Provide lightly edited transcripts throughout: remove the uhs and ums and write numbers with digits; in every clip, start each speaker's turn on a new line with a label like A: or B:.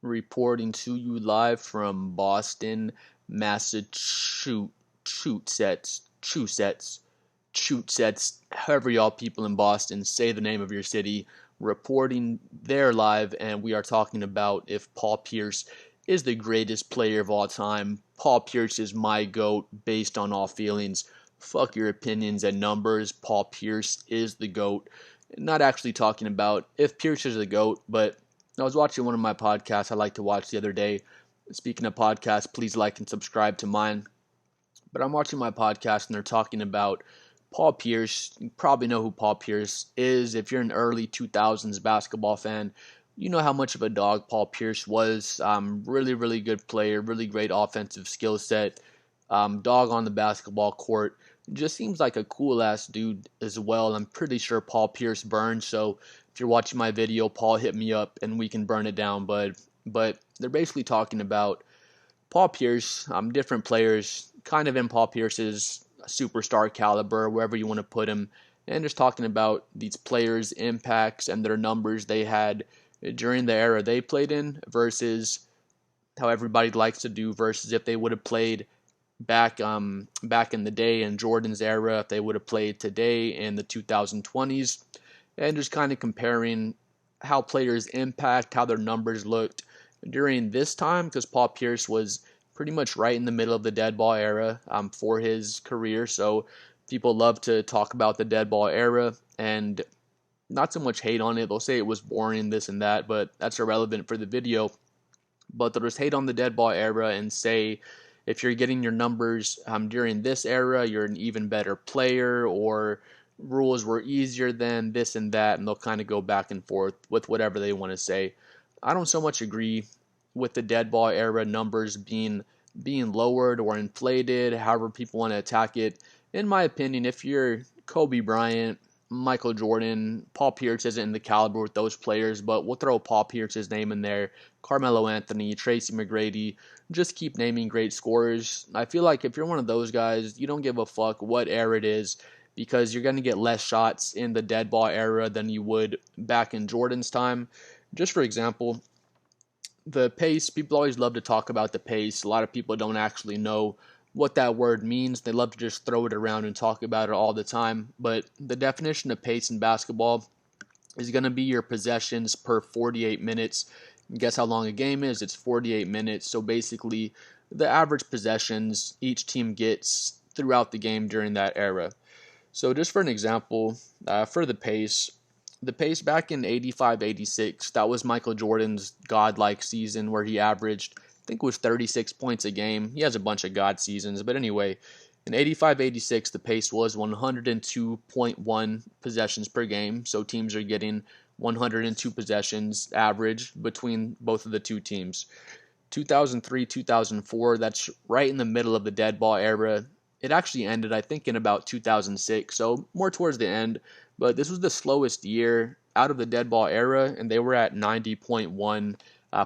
A: reporting to you live from Boston, Massachusetts, however y'all people in Boston say the name of your city, reporting there live, and we are talking about if Paul Pierce is the greatest player of all time. Paul Pierce is my GOAT based on all feelings. Fuck your opinions and numbers. Paul Pierce is the GOAT. Not actually talking about if Pierce is the GOAT, but I was watching one of my podcasts I like to watch the other day. Speaking of podcasts, please like and subscribe to mine. But I'm watching my podcast and they're talking about Paul Pierce. You probably know who Paul Pierce is. If you're an early 2000s basketball fan, you know how much of a dog Paul Pierce was. Really, really good player, really great offensive skill set. Dog on the basketball court. Just seems like a cool ass dude as well. I'm pretty sure Paul Pierce burned. So if you're watching my video, Paul, hit me up and we can burn it down, bud. But they're basically talking about Paul Pierce, different players, kind of in Paul Pierce's superstar caliber, wherever you want to put him, and just talking about these players' impacts and their numbers they had during the era they played in versus how everybody likes to do versus if they would have played back in the day in Jordan's era, if they would have played today in the 2020s, and just kind of comparing how players impact, how their numbers looked during this time, because Paul Pierce was pretty much right in the middle of the dead ball era for his career. So people love to talk about the dead ball era and not so much hate on it. They'll say it was boring, this and that, but that's irrelevant for the video. But they'll just hate on the dead ball era and say if you're getting your numbers during this era, you're an even better player, or rules were easier than this and that, and they'll kind of go back and forth with whatever they want to say. I don't so much agree with the dead ball era numbers being lowered or inflated, however people want to attack it. In my opinion, if you're Kobe Bryant, Michael Jordan, Paul Pierce isn't in the caliber with those players, but we'll throw Paul Pierce's name in there, Carmelo Anthony, Tracy McGrady, just keep naming great scorers. I feel like if you're one of those guys, you don't give a fuck what era it is because you're going to get less shots in the dead ball era than you would back in Jordan's time. Just for example, the pace, people always love to talk about the pace. A lot of people don't actually know what that word means. They love to just throw it around and talk about it all the time. But the definition of pace in basketball is going to be your possessions per 48 minutes. Guess how long a game is? It's 48 minutes. So basically, the average possessions each team gets throughout the game during that era. So just for an example, for the pace back in 85-86, that was Michael Jordan's godlike season where he averaged, I think it was 36 points a game. He has a bunch of god seasons, but anyway, in 85-86, the pace was 102.1 possessions per game, so teams are getting 102 possessions average between both of the two teams. 2003-2004, that's right in the middle of the dead ball era. It actually ended, I think, in about 2006, so more towards the end. But this was the slowest year out of the dead ball era, and they were at 90.1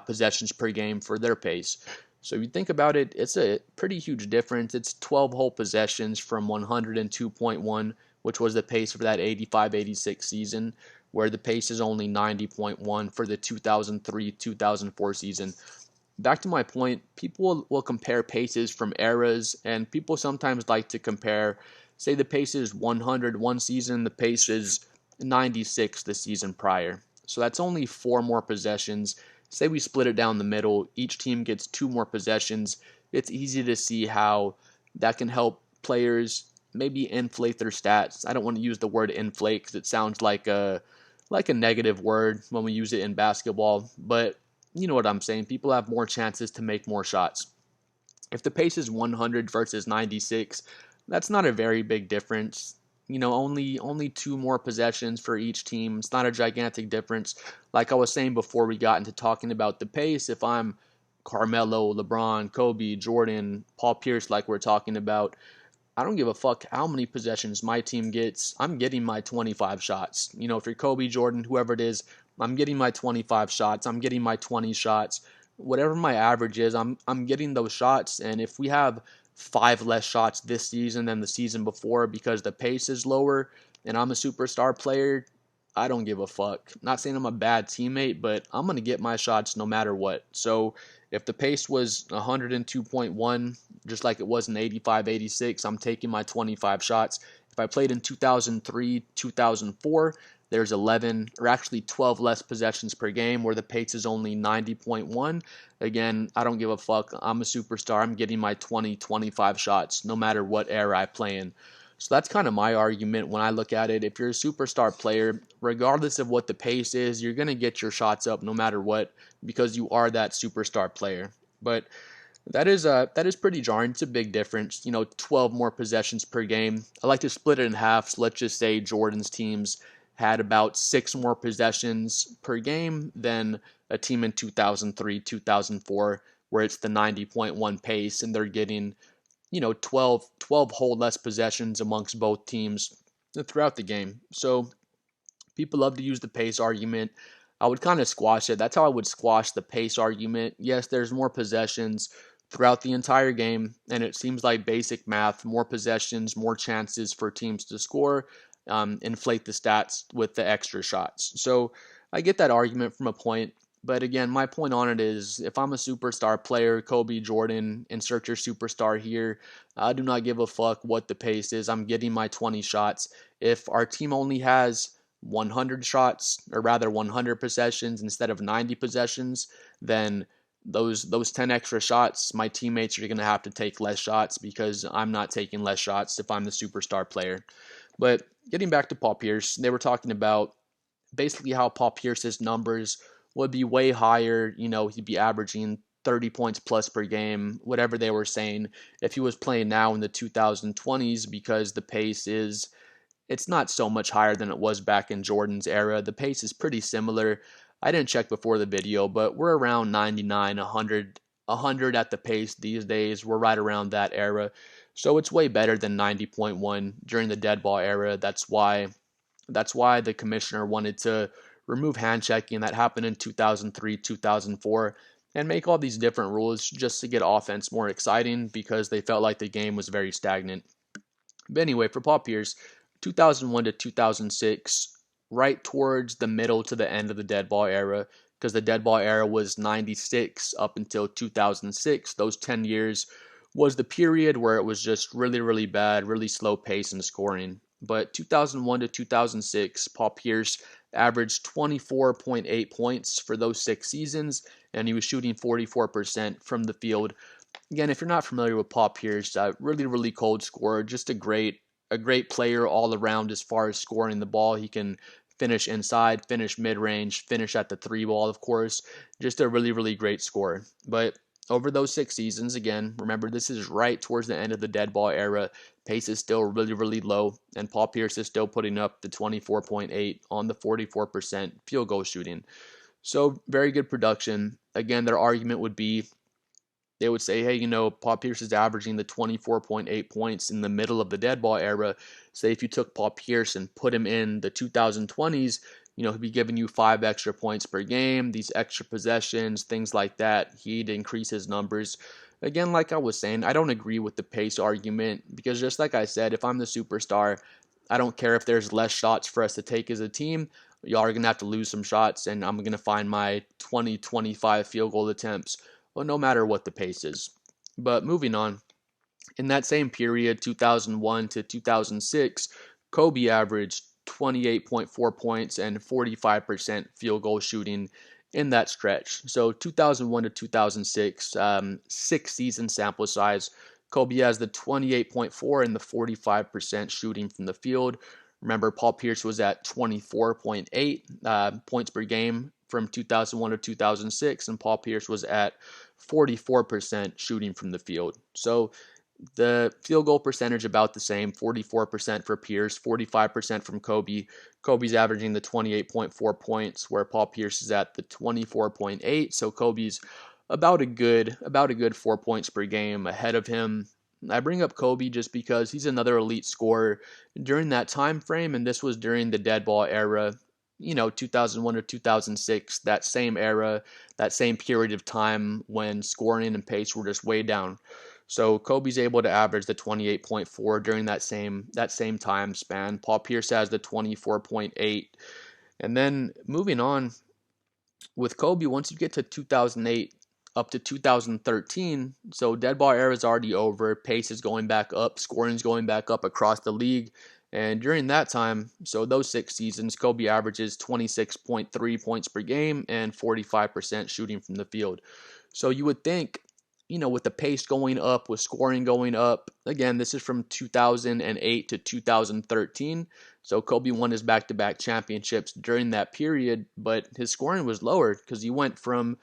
A: possessions per game for their pace. So if you think about it, it's a pretty huge difference. It's 12 whole possessions from 102.1, which was the pace for that 85-86 season, where the pace is only 90.1 for the 2003-2004 season. Back to my point, people will compare paces from eras, and people sometimes like to compare, say the pace is 100 one season, the pace is 96 the season prior. So that's only 4 more possessions. Say we split it down the middle, each team gets 2 more possessions. It's easy to see how that can help players maybe inflate their stats. I don't want to use the word inflate because it sounds like a negative word when we use it in basketball, but you know what I'm saying. People have more chances to make more shots. If the pace is 100 versus 96, that's not a very big difference. You know, only 2 more possessions for each team. It's not a gigantic difference. Like I was saying before we got into talking about the pace, if I'm Carmelo, LeBron, Kobe, Jordan, Paul Pierce, like we're talking about, I don't give a fuck how many possessions my team gets. I'm getting my 25 shots. You know, if you're Kobe, Jordan, whoever it is, I'm getting my 25 shots. I'm getting my 20 shots. Whatever my average is, I'm getting those shots. And if we have 5 less shots this season than the season before because the pace is lower and I'm a superstar player, I don't give a fuck. Not saying I'm a bad teammate, but I'm going to get my shots no matter what. So if the pace was 102.1, just like it was in 85, 86, I'm taking my 25 shots. If I played in 2003, 2004, there's 11 or actually 12 less possessions per game where the pace is only 90.1. Again, I don't give a fuck. I'm a superstar. I'm getting my 20, 25 shots no matter what era I play in. So that's kind of my argument when I look at it. If you're a superstar player, regardless of what the pace is, you're going to get your shots up no matter what because you are that superstar player. But that is pretty jarring. It's a big difference. 12 more possessions per game. I like to split it in half. So let's just say Jordan's teams had about 6 more possessions per game than a team in 2003, 2004, where it's the 90.1 pace and they're getting 12 whole less possessions amongst both teams throughout the game. So people love to use the pace argument. I would kind of squash it. That's how I would squash the pace argument. Yes, there's more possessions throughout the entire game, and it seems like basic math, more possessions, more chances for teams to score, inflate the stats with the extra shots. So I get that argument from a point. But again, my point on it is if I'm a superstar player, Kobe, Jordan, insert your superstar here, I do not give a fuck what the pace is. I'm getting my 20 shots. If our team only has 100 shots, or rather 100 possessions instead of 90 possessions, then those 10 extra shots, my teammates are going to have to take less shots because I'm not taking less shots if I'm the superstar player. But getting back to Paul Pierce, they were talking about basically how Paul Pierce's numbers would be way higher. He'd be averaging 30 points plus per game, whatever they were saying, if he was playing now in the 2020s because the pace it's not so much higher than it was back in Jordan's era. The pace is pretty similar. I didn't check before the video, but we're around 99, 100 at the pace these days. We're right around that era. So it's way better than 90.1 during the dead ball era. That's why the commissioner wanted to remove hand checking. That happened in 2003, 2004, and make all these different rules just to get offense more exciting because they felt like the game was very stagnant. But anyway, for Paul Pierce, 2001 to 2006, right towards the middle to the end of the dead ball era, because the dead ball era was 96 up until 2006. Those 10 years was the period where it was just really, really bad, really slow pace in scoring. But 2001 to 2006, Paul Pierce averaged 24.8 points for those 6 seasons, and he was shooting 44% from the field. Again, if you're not familiar with Paul Pierce, really, really cold scorer, just a great player all around as far as scoring the ball. He can finish inside, finish mid-range, finish at the 3 ball, of course. Just a really, really great scorer. But over those 6 seasons, again, remember this is right towards the end of the dead ball era. Pace is still really, really low, and Paul Pierce is still putting up the 24.8 on the 44% field goal shooting. So very good production. Again, their argument would be they would say, hey, Paul Pierce is averaging the 24.8 points in the middle of the dead ball era. Say if you took Paul Pierce and put him in the 2020s, he'd be giving you 5 extra points per game, these extra possessions, things like that. He'd increase his numbers. Again, like I was saying, I don't agree with the pace argument because just like I said, if I'm the superstar, I don't care if there's less shots for us to take as a team. Y'all are going to have to lose some shots, and I'm going to find my 20, 25 field goal attempts, well, no matter what the pace is. But moving on, in that same period, 2001 to 2006, Kobe averaged 28.4 points and 45% field goal shooting in that stretch. So 2001 to 2006, 6 season sample size. Kobe has the 28.4 and the 45% shooting from the field. Remember, Paul Pierce was at 24.8 points per game from 2001 to 2006, and Paul Pierce was at 44% shooting from the field. So the field goal percentage about the same, 44% for Pierce, 45% from Kobe. Kobe's averaging the 28.4 points, where Paul Pierce is at the 24.8. So Kobe's about a good 4 points per game ahead of him. I bring up Kobe just because he's another elite scorer during that time frame, and this was during the dead ball era. 2001 to 2006, that same era, that same period of time when scoring and pace were just way down. So Kobe's able to average the 28.4 during that same time span. Paul Pierce has the 24.8. And then moving on with Kobe, once you get to 2008 up to 2013, so dead ball era is already over. Pace is going back up, scoring is going back up across the league. And during that time, so those 6 seasons, Kobe averages 26.3 points per game and 45% shooting from the field. So you would think, with the pace going up, with scoring going up, again, this is from 2008 to 2013. So Kobe won his back-to-back championships during that period, but his scoring was lower because he went from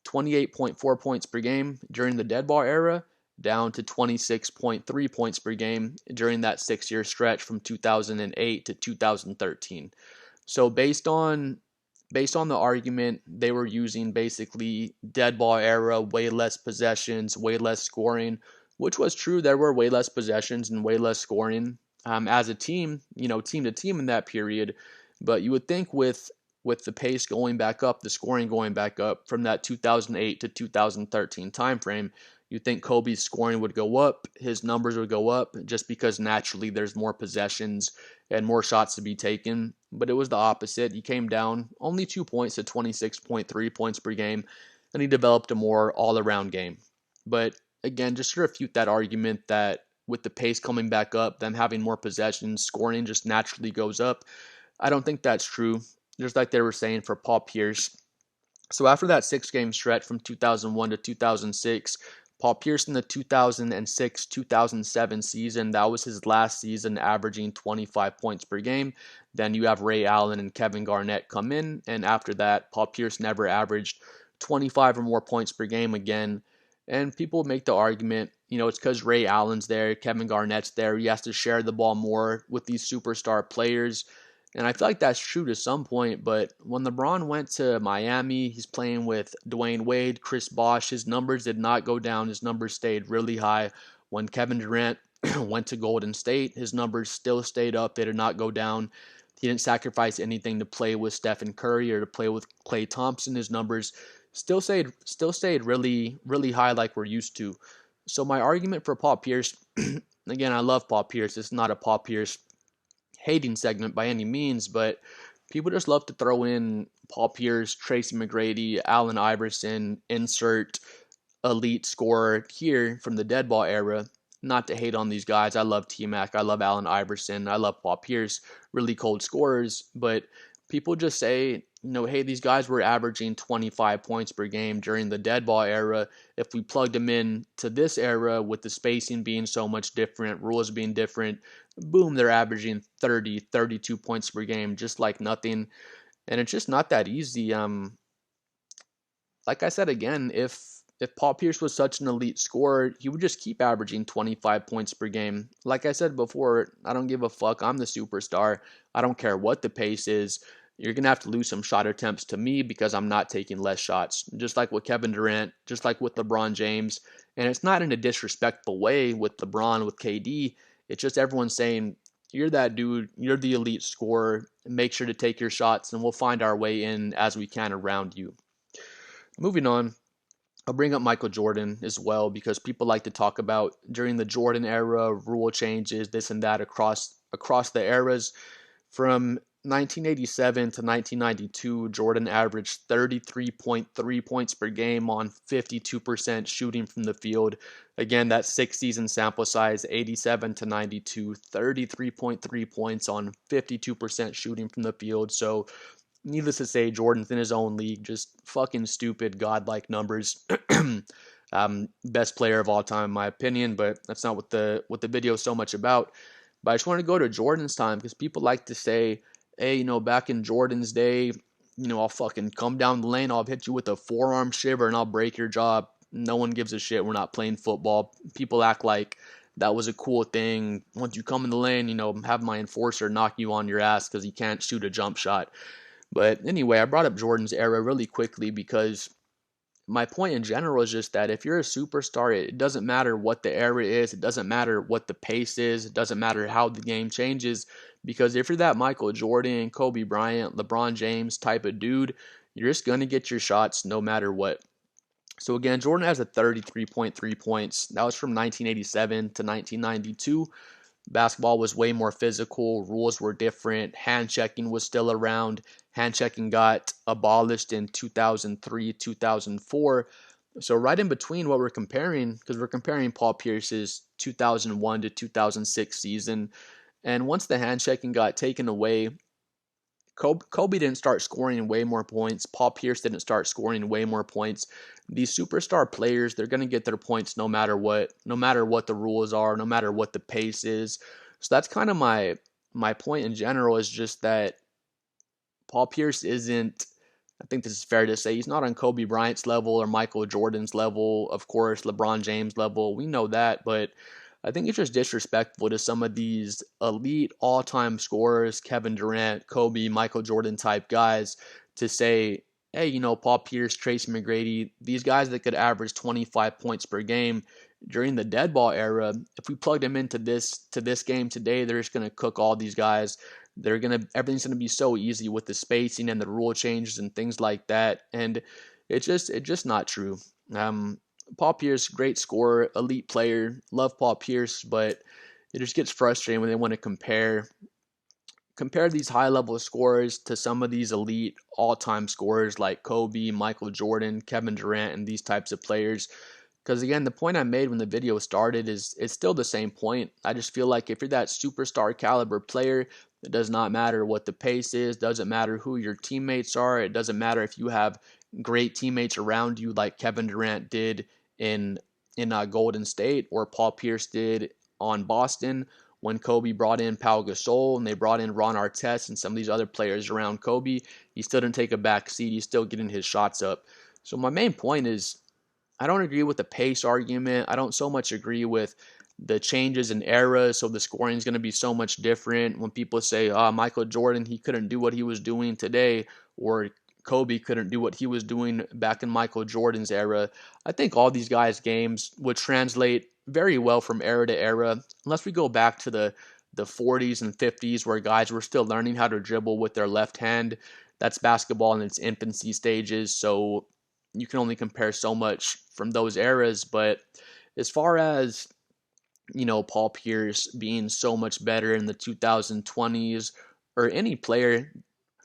A: 28.4 points per game during the dead ball era down to 26.3 points per game during that 6-year stretch from 2008 to 2013. So based on the argument, they were using basically dead ball era, way less possessions, way less scoring, which was true. There were way less possessions and way less scoring as a team, team to team in that period. But you would think with the pace going back up, the scoring going back up from that 2008 to 2013 timeframe, you think Kobe's scoring would go up, his numbers would go up, just because naturally there's more possessions and more shots to be taken. But it was the opposite. He came down only 2 points to 26.3 points per game, and he developed a more all-around game. But again, just to refute that argument that with the pace coming back up, them having more possessions, scoring just naturally goes up, I don't think that's true. Just like they were saying for Paul Pierce. So after that 6-game stretch from 2001 to 2006, Paul Pierce in the 2006-2007 season, that was his last season averaging 25 points per game. Then you have Ray Allen and Kevin Garnett come in, and after that, Paul Pierce never averaged 25 or more points per game again. And people make the argument, it's because Ray Allen's there, Kevin Garnett's there, he has to share the ball more with these superstar players. And I feel like that's true to some point, but when LeBron went to Miami, he's playing with Dwayne Wade, Chris Bosh. His numbers did not go down. His numbers stayed really high. When Kevin Durant went to Golden State, his numbers still stayed up. They did not go down. He didn't sacrifice anything to play with Stephen Curry or to play with Klay Thompson. His numbers still stayed really, really high like we're used to. So my argument for Paul Pierce, again, I love Paul Pierce. It's not a Paul Pierce hating segment by any means, but people just love to throw in Paul Pierce, Tracy McGrady, Allen Iverson, insert elite scorer here from the dead ball era. Not to hate on these guys. I love T-Mac. I love Allen Iverson. I love Paul Pierce. Really cold scorers. But people just say, hey, these guys were averaging 25 points per game during the dead ball era. If we plugged them in to this era with the spacing being so much different, rules being different, boom, they're averaging 30, 32 points per game, just like nothing. And it's just not that easy. Like I said again, if Paul Pierce was such an elite scorer, he would just keep averaging 25 points per game. Like I said before, I don't give a fuck. I'm the superstar. I don't care what the pace is. You're going to have to lose some shot attempts to me because I'm not taking less shots. Just like with Kevin Durant, just like with LeBron James. And it's not in a disrespectful way with LeBron, with KD. It's just everyone saying, you're that dude, you're the elite scorer, make sure to take your shots, and we'll find our way in as we can around you. Moving on, I'll bring up Michael Jordan as well because people like to talk about during the Jordan era, rule changes, this and that across the eras. From 1987 to 1992, Jordan averaged 33.3 points per game on 52% shooting from the field. Again, that 6-season sample size, 87 to 92, 33.3 points on 52% shooting from the field. So, needless to say, Jordan's in his own league, just fucking stupid, godlike numbers. Best player of all time, in my opinion, but that's not what the video is so much about. But I just want to go to Jordan's time because people like to say, hey, back in Jordan's day, I'll fucking come down the lane, I'll hit you with a forearm shiver and I'll break your jaw. No one gives a shit. We're not playing football. People act like that was a cool thing. Once you come in the lane, have my enforcer knock you on your ass because he can't shoot a jump shot. But anyway, I brought up Jordan's era really quickly because my point in general is just that if you're a superstar, it doesn't matter what the era is, it doesn't matter what the pace is, it doesn't matter how the game changes, because if you're that Michael Jordan, Kobe Bryant, LeBron James type of dude, you're just going to get your shots no matter what. So again, Jordan has a 33.3 points. That was from 1987 to 1992. Basketball was way more physical, rules were different, hand checking was still around. Hand checking got abolished in 2003, 2004. So right in between what we're comparing, because we're comparing Paul Pierce's 2001 to 2006 season, and once the hand checking got taken away, Kobe didn't start scoring way more points. Paul Pierce didn't start scoring way more points. These superstar players, they're going to get their points no matter what the rules are, no matter what the pace is. So that's kind of my point in general, is just that Paul Pierce isn't, I think this is fair to say, he's not on Kobe Bryant's level or Michael Jordan's level, of course, LeBron James level. We know that, but I think it's just disrespectful to some of these elite all-time scorers, Kevin Durant, Kobe, Michael Jordan type guys, to say, hey, Paul Pierce, Tracy McGrady, these guys that could average 25 points per game during the dead ball era, if we plugged them into this game today, they're just gonna cook all these guys. Everything's gonna be so easy with the spacing and the rule changes and things like that, and it's just not true. Paul Pierce, great scorer, elite player, love Paul Pierce, but it just gets frustrating when they want to compare these high level scorers to some of these elite all time scorers like Kobe, Michael Jordan, Kevin Durant, and these types of players. Because again, the point I made when the video started is it's still the same point. I just feel like if you're that superstar caliber player, it does not matter what the pace is, doesn't matter who your teammates are, it doesn't matter if you have great teammates around you like Kevin Durant did in Golden State or Paul Pierce did on Boston when Kobe brought in Pau Gasol and they brought in Ron Artest and some of these other players around Kobe. He still didn't take a back seat. He's still getting his shots up. So my main point is I don't agree with the pace argument. I don't so much agree with the changes in eras, so the scoring is going to be so much different. When people say, Michael Jordan, he couldn't do what he was doing today, or Kobe couldn't do what he was doing back in Michael Jordan's era. I think all these guys' games would translate very well from era to era, unless we go back to the 40s and 50s where guys were still learning how to dribble with their left hand. That's basketball in its infancy stages, so you can only compare so much from those eras. But as far as Paul Pierce being so much better in the 2020s or any player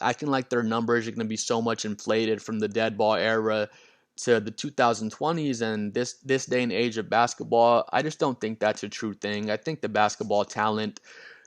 A: acting like their numbers are going to be so much inflated from the dead ball era to the 2020s and this day and age of basketball, I just don't think that's a true thing. I think the basketball talent,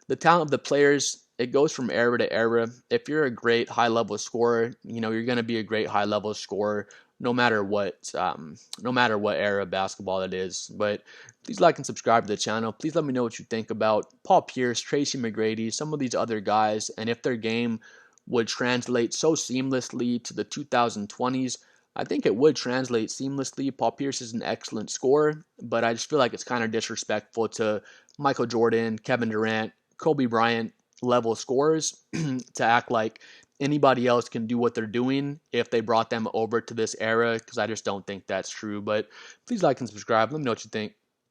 A: the talent of the players, it goes from era to era. If you're a great high level scorer, you're going to be a great high level scorer no matter what era of basketball it is. But please like and subscribe to the channel. Please let me know what you think about Paul Pierce, Tracy McGrady, some of these other guys, and if their game would translate so seamlessly to the 2020s. I think it would translate seamlessly. Paul Pierce is an excellent scorer, but I just feel like it's kind of disrespectful to Michael Jordan, Kevin Durant, Kobe Bryant level scorers to act like anybody else can do what they're doing if they brought them over to this era, because I just don't think that's true. But please like and subscribe. Let me know what you think.